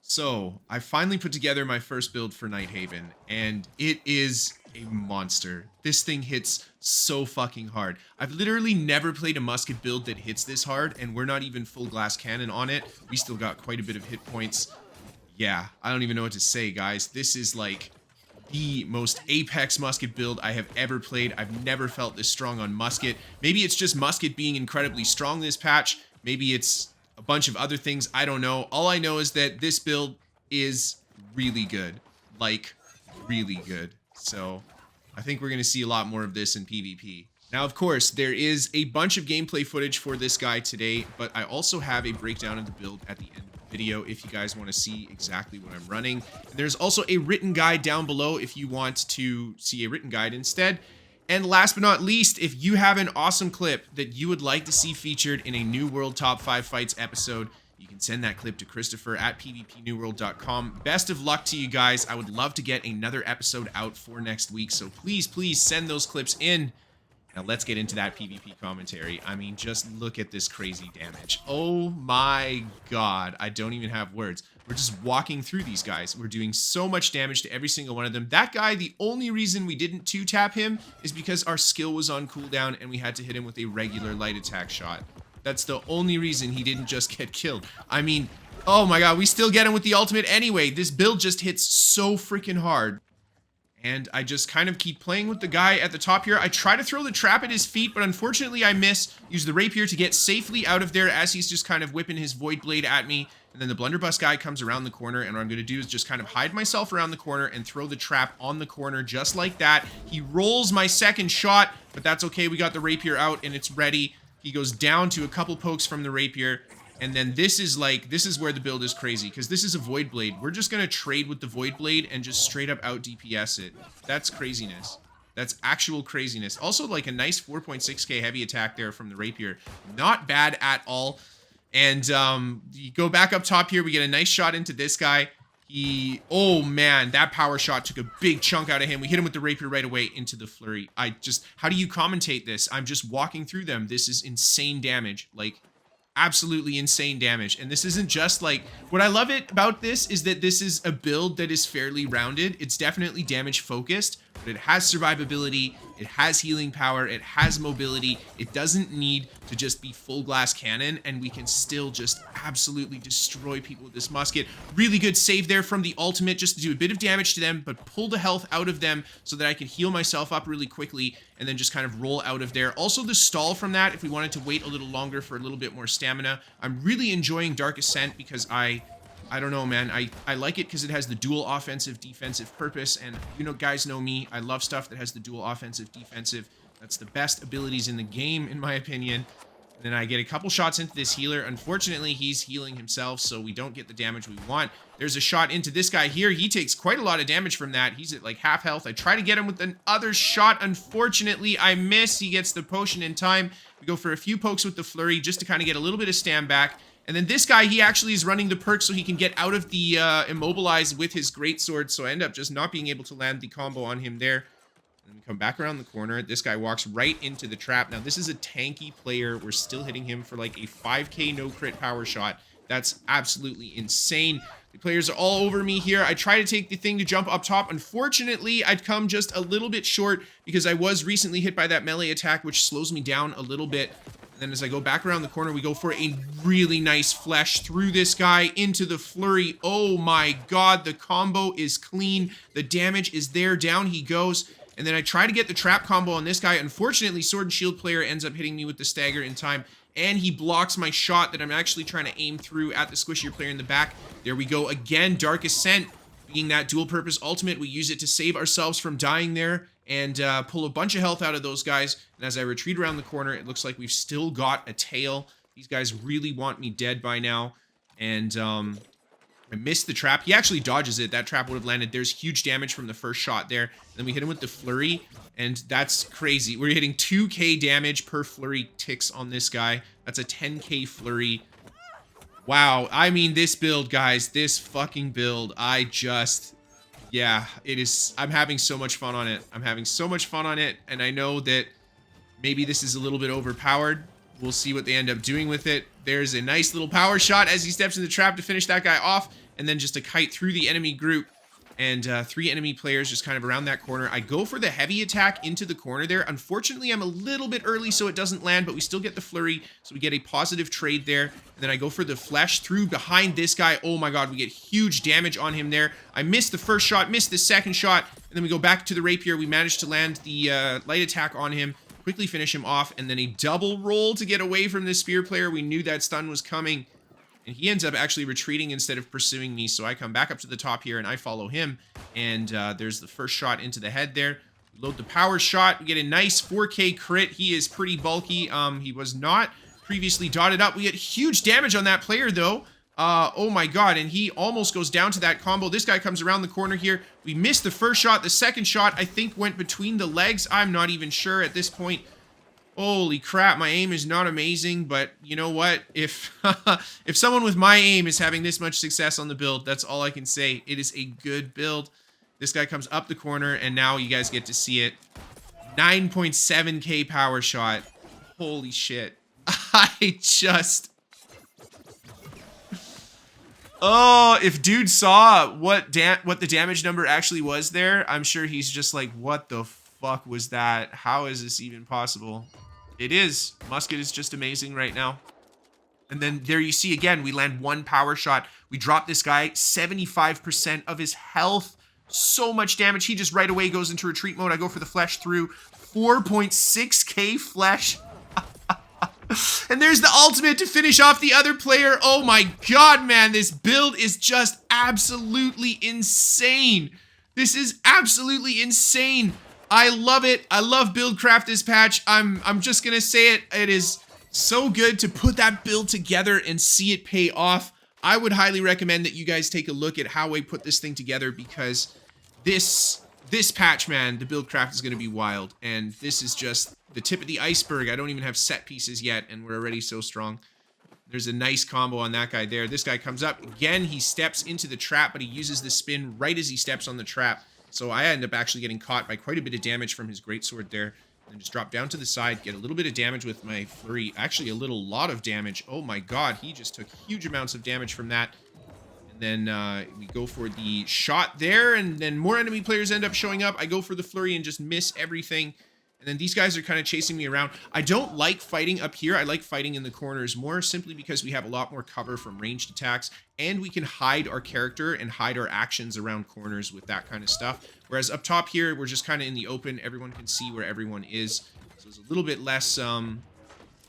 So, I finally put together my first build for Nighthaven, and it is a monster. This thing hits so fucking hard. I've literally never played a musket build that hits this hard, and we're not even full glass cannon on it. We still got quite a bit of hit points. Yeah, I don't even know what to say, guys. This is like the most apex musket build I have ever played. I've never felt this strong on musket. Maybe it's just musket being incredibly strong this patch. Maybe it's a bunch of other things. I don't know. All I know is that this build is really good. Like, really good. So, I think we're going to see a lot more of this in PvP. Now, of course, there is a bunch of gameplay footage for this guy today, but I also have a breakdown of the build at the end of the video if you guys want to see exactly what I'm running. And there's also a written guide down below if you want to see a written guide instead. And last but not least, if you have an awesome clip that you would like to see featured in a New World Top 5 Fights episode, you can send that clip to Kristofer at pvpnewworld.com. Best of luck to you guys. I would love to get another episode out for next week, so please send those clips in. Now let's get into that PvP commentary. I mean, just look at this crazy damage. Oh my god, I don't even have words. We're just walking through these guys. We're doing so much damage to every single one of them. That guy, the only reason we didn't 2-tap him is because our skill was on cooldown and we had to hit him with a regular light attack shot. That's the only reason he didn't just get killed. I mean, oh my god, we still get him with the ultimate anyway. This build just hits so freaking hard. And I just kind of keep playing with the guy at the top here. I try to throw the trap at his feet, but unfortunately I miss. Use the rapier to get safely out of there as he's just kind of whipping his void blade at me. And then the blunderbuss guy comes around the corner, and what I'm going to do is just kind of hide myself around the corner and throw the trap on the corner just like that. He rolls my second shot, but that's okay. We got the rapier out and it's ready. He goes down to a couple pokes from the rapier. And then this is where the build is crazy, because this is a Void Blade. We're just going to trade with the Void Blade and just straight up out DPS it. That's craziness. That's actual craziness. Also, like a nice 4.6k heavy attack there from the Rapier. Not bad at all. And you go back up top here. We get a nice shot into this guy. Oh man, that power shot took a big chunk out of him. We hit him with the Rapier right away into the Flurry. How do you commentate this? I'm just walking through them. This is insane damage. Like, absolutely insane damage. And this isn't just like, what I love about this is that this is a build that is fairly rounded. It's definitely damage focused, but it has survivability, it has healing power, it has mobility. It doesn't need to just be full glass cannon, and we can still just absolutely destroy people with this musket. Really good save there from the ultimate, just to do a bit of damage to them, but pull the health out of them so that I can heal myself up really quickly and then just kind of roll out of there. Also the stall from that, if we wanted to wait a little longer for a little bit more stamina. I'm really enjoying Dark Ascent because I don't know, man. I like it because it has the dual offensive defensive purpose, and you know, guys know me. I love stuff that has the dual offensive defensive. That's the best abilities in the game, in my opinion. And then I get a couple shots into this healer. Unfortunately, he's healing himself, so we don't get the damage we want. There's a shot into this guy here. He takes quite a lot of damage from that. He's at like half health. I try to get him with another shot. Unfortunately, I miss. He gets the potion in time. We go for a few pokes with the flurry just to kind of get a little bit of stam back. And then this guy, he actually is running the perk so he can get out of the immobilize with his greatsword. So I end up just not being able to land the combo on him there. And we come back around the corner. This guy walks right into the trap. Now, this is a tanky player. We're still hitting him for like a 5k no crit power shot. That's absolutely insane. The players are all over me here. I try to take the thing to jump up top. Unfortunately, I'd come just a little bit short because I was recently hit by that melee attack, which slows me down a little bit. And then as I go back around the corner, we go for a really nice flesh through this guy into the flurry. Oh my god, the combo is clean. The damage is there. Down he goes. And then I try to get the trap combo on this guy. Unfortunately, Sword and Shield player ends up hitting me with the stagger in time. And he blocks my shot that I'm actually trying to aim through at the squishier player in the back. There we go again. Dark Ascent being that dual purpose ultimate. We use it to save ourselves from dying there and pull a bunch of health out of those guys. And as I retreat around the corner, it looks like we've still got a tail. These guys really want me dead by now. And I missed the trap. He actually dodges it. That trap would have landed. There's huge damage from the first shot there. Then we hit him with the flurry, and that's crazy. We're hitting 2k damage per flurry ticks on this guy. That's a 10k flurry. Wow. I mean, this build, guys, this fucking build, yeah, it is. I'm having so much fun on it. I'm having so much fun on it, and I know that maybe this is a little bit overpowered. We'll see what they end up doing with it. There's a nice little power shot as he steps in the trap to finish that guy off. and then just a kite through the enemy group. And 3 enemy players just kind of around that corner. I go for the heavy attack into the corner there. Unfortunately, I'm a little bit early, so it doesn't land, but we still get the flurry, so we get a positive trade there. And then I go for the flesh through behind this guy. Oh my god, we get huge damage on him there. I missed the first shot, missed the second shot, and then we go back to the rapier. We managed to land the light attack on him, quickly finish him off, and then a double roll to get away from the spear player. We knew that stun was coming. And he ends up actually retreating instead of pursuing me. So I come back up to the top here and I follow him. And there's the first shot into the head there. Load the power shot. We get a nice 4K crit. He is pretty bulky. He was not previously dotted up. We get huge damage on that player though. Oh my god. And he almost goes down to that combo. This guy comes around the corner here. We missed the first shot. The second shot I think went between the legs. I'm not even sure at this point. Holy crap, my aim is not amazing, but you know what? If if someone with my aim is having this much success on the build, that's all I can say. It is a good build. This guy comes up the corner, and now you guys get to see it. 9.7k power shot. Holy shit. I just... Oh, if dude saw what the damage number actually was there, I'm sure he's just like, what the fuck was that? How is this even possible? It is. Musket is just amazing right now. And then there you see again, we land 1 power shot. We drop this guy, 75% of his health. So much damage. He just right away goes into retreat mode. I go for the flesh through. 4.6k flesh. And there's the ultimate to finish off the other player. Oh my god, man. This build is just absolutely insane. This is absolutely insane. I love it. I love Buildcraft this patch. I'm just gonna say it. It is so good to put that build together and see it pay off. I would highly recommend that you guys take a look at how I put this thing together, because this patch, man, the Buildcraft is gonna be wild. And this is just the tip of the iceberg. I don't even have set pieces yet, and we're already so strong. There's a nice combo on that guy there. This guy comes up. Again, he steps into the trap, but he uses the spin right as he steps on the trap. So I end up actually getting caught by quite a bit of damage from his greatsword there. And just drop down to the side, get a little bit of damage with my flurry. Actually, a lot of damage. Oh my god, he just took huge amounts of damage from that. And then we go for the shot there, and then more enemy players end up showing up. I go for the flurry and just miss everything. And then these guys are kind of chasing me around. I don't like fighting up here. I like fighting in the corners more, simply because we have a lot more cover from ranged attacks, and we can hide our character and hide our actions around corners with that kind of stuff. Whereas up top here, we're just kind of in the open. Everyone can see where everyone is. So there's a little bit less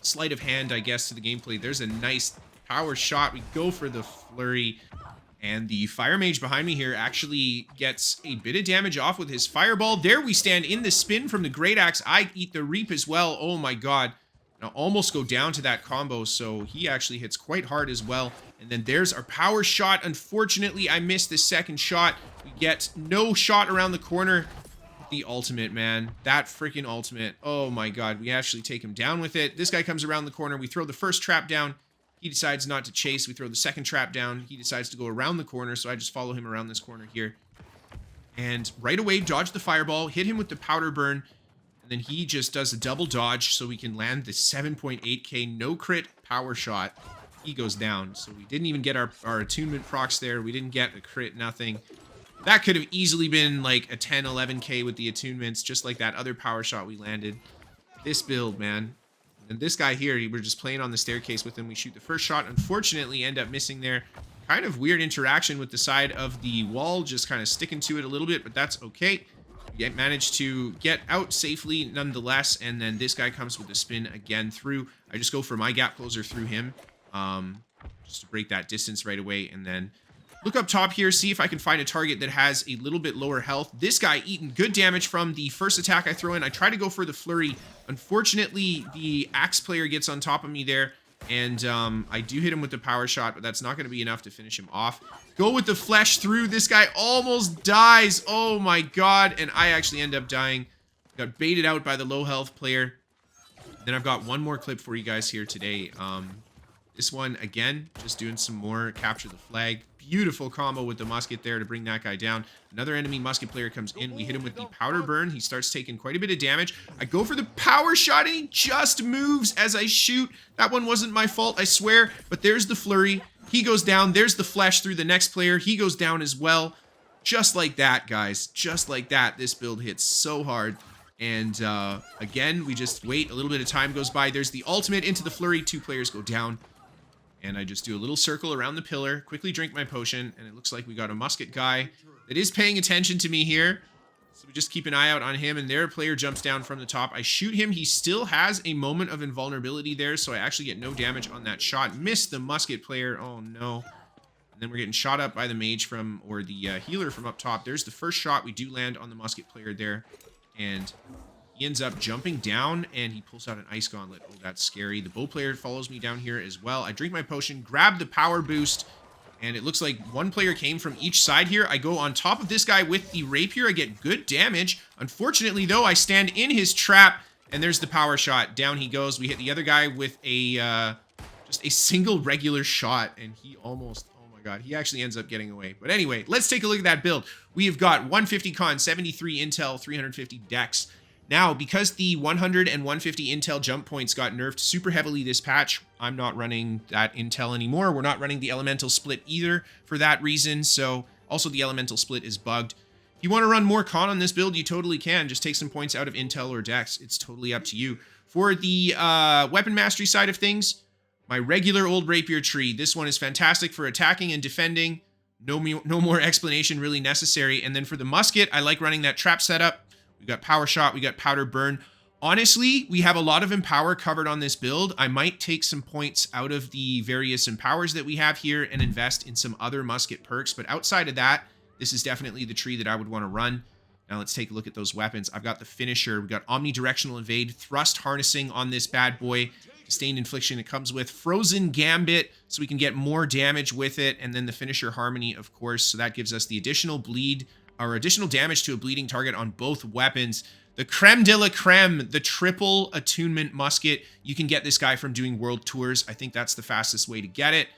sleight of hand, I guess, to the gameplay. There's a nice power shot. We go for the flurry. And the fire mage behind me here actually gets a bit of damage off with his fireball. There we stand in the spin from the great axe. I eat the reap as well. Oh my god. Now almost go down to that combo. So he actually hits quite hard as well. And then there's our power shot. Unfortunately, I missed the second shot. We get no shot around the corner. The ultimate, man. That freaking ultimate. Oh my god. We actually take him down with it. This guy comes around the corner. We throw the first trap down. He decides not to chase. We throw the second trap down. He decides to go around the corner, so I just follow him around this corner here. And right away, dodge the fireball, hit him with the powder burn, and then he just does a double dodge so we can land the 7.8k no crit power shot. He goes down. So we didn't even get our attunement procs there. We didn't get a crit, nothing. That could have easily been like a 10, 11k with the attunements, just like that other power shot we landed. This build, man. And this guy here, we're just playing on the staircase with him. We shoot the first shot. Unfortunately, end up missing there. Kind of weird interaction with the side of the wall, just kind of sticking to it a little bit, but that's okay. We managed to get out safely nonetheless, and then this guy comes with a spin again through. I just go for my gap closer through him, just to break that distance right away, and then look up top here, see if I can find a target that has a little bit lower health. This guy eating good damage from the first attack I throw in. I try to go for the flurry. Unfortunately, the axe player gets on top of me there, and I do hit him with the power shot, but that's not going to be enough to finish him off. Go with the flesh through. This guy almost dies. Oh my god, and I actually end up dying. Got baited out by the low health player. Then I've got one more clip for you guys here today. This one, again, just doing some more capture the flag. Beautiful combo with the musket there to bring that guy down. Another enemy musket player comes in. We hit him with the powder burn. He starts taking quite a bit of damage. I go for the power shot, and he just moves as I shoot. That one wasn't my fault, I swear. But there's the flurry. He goes down. There's the flesh through the next player. He goes down as well. Just like that, guys. Just like that. This build hits so hard. And again, we just wait. A little bit of time goes by. There's the ultimate into the flurry. 2 players go down. And I just do a little circle around the pillar. Quickly drink my potion. And it looks like we got a musket guy that is paying attention to me here. So we just keep an eye out on him. And their player jumps down from the top. I shoot him. He still has a moment of invulnerability there. So I actually get no damage on that shot. Missed the musket player. Oh, no. And then we're getting shot up by the mage from, or the healer from up top. There's the first shot. We do land on the musket player there. And he ends up jumping down, and he pulls out an ice gauntlet. Oh, that's scary. The bow player follows me down here as well. I drink my potion, grab the power boost, and it looks like one player came from each side here. I go on top of this guy with the rapier. I get good damage. Unfortunately, though, I stand in his trap, and there's the power shot. Down he goes. We hit the other guy with a just a single regular shot, and he almost... God, he actually ends up getting away. But anyway, let's take a look at that build. We have got 150 con, 73 intel, 350 dex. Now, because the 100 and 150 intel jump points got nerfed super heavily this patch, I'm not running that intel anymore. We're not running the elemental split either for that reason. So also the elemental split is bugged. If you want to run more con on this build, you totally can. Just take some points out of intel or dex. It's totally up to you. For the weapon mastery side of things, my regular old rapier tree. This one is fantastic for attacking and defending. No more explanation really necessary. And then for the musket, I like running that trap setup. We got power shot. We got powder burn. Honestly, we have a lot of empower covered on this build. I might take some points out of the various empowers that we have here and invest in some other musket perks. But outside of that, this is definitely the tree that I would want to run. Now let's take a look at those weapons. I've got the finisher. We've got omnidirectional evade, thrust harnessing on this bad boy. Sustained infliction it comes with, frozen gambit, so we can get more damage with it, and then the finisher harmony, of course, so that gives us the additional bleed, or additional damage to a bleeding target on both weapons. The creme de la creme, the triple attunement musket. You can get this guy from doing world tours. I think that's the fastest way to get it.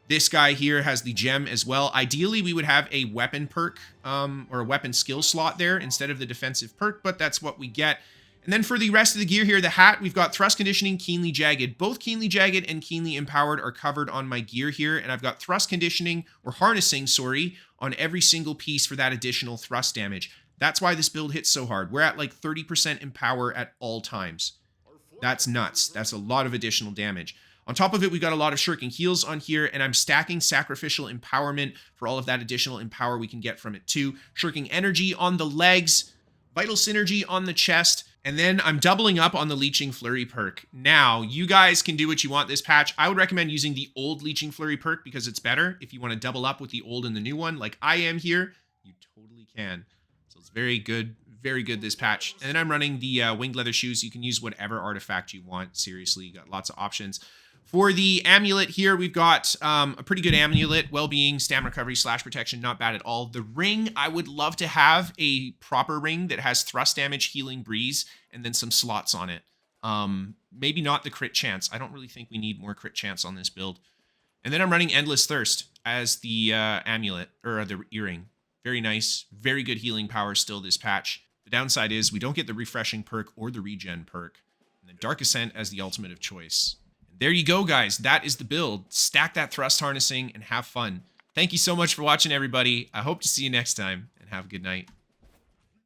This guy here has the gem as well. Ideally, we would have a weapon perk, or a weapon skill slot there instead of the defensive perk, but that's what we get. And then for the rest of the gear here, the hat, we've got thrust conditioning, keenly jagged. Both keenly jagged and keenly empowered are covered on my gear here. And I've got thrust conditioning, or harnessing, sorry, on every single piece for that additional thrust damage. That's why this build hits so hard. We're at like 30% empower at all times. That's nuts. That's a lot of additional damage. On top of it, we've got a lot of shirking heals on here, and I'm stacking sacrificial empowerment for all of that additional empower we can get from it too. Shirking energy on the legs, vital synergy on the chest, and then I'm doubling up on the Leeching Flurry perk. Now, you guys can do what you want this patch. I would recommend using the old Leeching Flurry perk because it's better. If you want to double up with the old and the new one, like I am here, you totally can. So it's very good this patch. And then I'm running the winged leather shoes. You can use whatever artifact you want. Seriously, you got lots of options. For the amulet here, we've got a pretty good amulet. Well-being, stamina recovery, slash protection, not bad at all. The ring, I would love to have a proper ring that has thrust damage, healing breeze, and then some slots on it. Maybe not the crit chance. I don't really think we need more crit chance on this build. And then I'm running Endless Thirst as the amulet, or the earring. Very nice. Very good healing power still this patch. The downside is we don't get the refreshing perk or the regen perk. And then Dark Ascent as the ultimate of choice. There you go, guys. That is the build. Stack that thrust harnessing and have fun. Thank you so much for watching, everybody. I hope to see you next time, and have a good night.